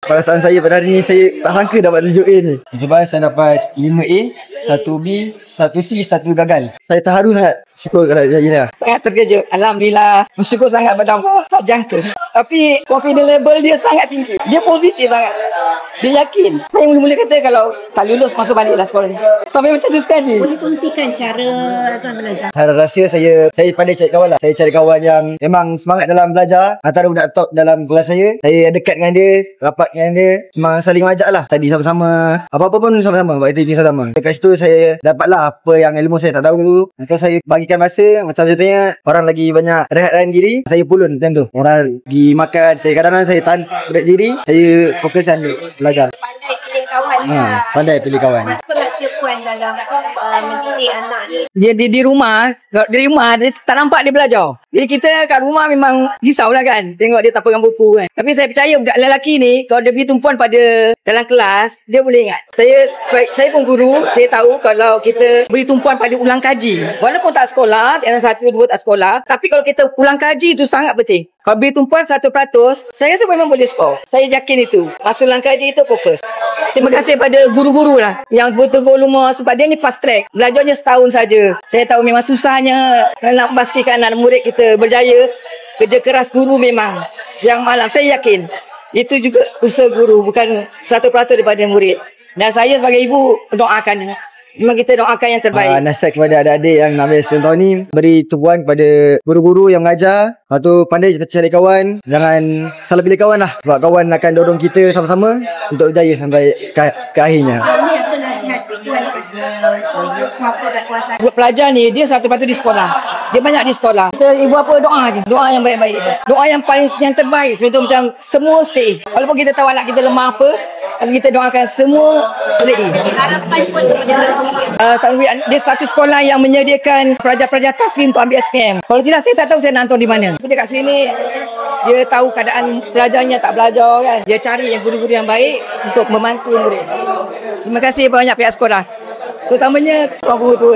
perasaan saya pada hari ni, saya tak sangka dapat 7A ni. Cuba saya dapat 5A, 1B, 1C, 1 gagal. Saya terharu sangat. Syukur kepada hari ni lah. Sangat terkejut. Alhamdulillah. Bersyukur sangat pada Allah. Tak jangka. Tapi confidence level dia sangat tinggi. Dia positif sangat. Dia yakin. Saya mula-mula kata kalau tak lulus masuk baliklah sekolah ni. Sampai macam tu sekali. Boleh kongsikan cara Azwan belajar? Cara rahsia saya pandai cari kawan lah. Saya cari kawan yang memang semangat dalam belajar. Antara budak top dalam kelas saya dekat dengan dia, rapat dengan dia. Memang saling ajak lah. Tadi sama-sama, apa-apa pun sama-sama, buat aktiviti sama. Dekat situ saya dapatlah apa yang ilmu saya tak tahu dulu. Kalau saya bagikan masa, macam contohnya orang lagi banyak rehatkan diri, saya pulun macam tu. Orang pergi makan, saya kadang-kadang saya tahan berat diri, saya fokuskan dulu belajar. Pandai pilih kawan. Pandai pilih kawan. Apa rahsia Puan dalam mendidik anak ni? Dia di rumah dia tak nampak dia belajar. Jadi kita kat rumah memang risaulah kan. Tengok dia tak pegang buku kan. Tapi saya percaya budak lelaki ni kalau dia beri tumpuan pada dalam kelas, dia boleh ingat. Saya pun guru, saya tahu kalau kita beri tumpuan pada ulang kaji. Walaupun tak sekolah, yang 1, 2 tak sekolah, tapi kalau kita ulang kaji itu sangat penting. Kalau beri tumpuan 100%, saya rasa memang boleh skor. Saya yakin itu. Masa ulang kaji itu fokus. Terima kasih pada guru-guru lah yang bertegur lumer sebab dia ni fast track. Belajarnya setahun saja. Saya tahu memang susahnya nak pastikan anak murid kita berjaya. Kerja keras guru memang siang malam. Saya yakin itu juga usaha guru, bukan 100% daripada murid. Dan saya sebagai ibu doakan. Memang kita doakan yang terbaik. Nasihat kepada adik-adik yang nak ambil SPM tahun ni, beri tumpuan kepada guru-guru yang mengajar. Lepas tu pandai cari kawan. Jangan salah pilih kawan lah. Sebab kawan akan dorong kita sama-sama untuk berjaya sampai ke akhirnya. Ini apa nasihat Puan pada ibu apa kat kuasa? Pelajar ni dia 100% di sekolah. Dia banyak di sekolah. Kita ibu apa doa je. Doa yang baik-baik. Doa yang paling yang terbaik. Contoh macam semua straight. Walaupun kita tahu anak kita lemah apa, tapi kita doakan semua straight. Harapan Puan kepada Tanwir? Dia satu sekolah yang menyediakan pelajar-pelajar kafir untuk ambil SPM. Kalau tidak saya tak tahu saya nak hantar di mana. Tapi dekat sini dia tahu keadaan pelajarnya tak belajar kan. Dia cari yang guru-guru yang baik untuk membantu murid. Terima kasih banyak pihak sekolah. Terutamanya tuan guru tu.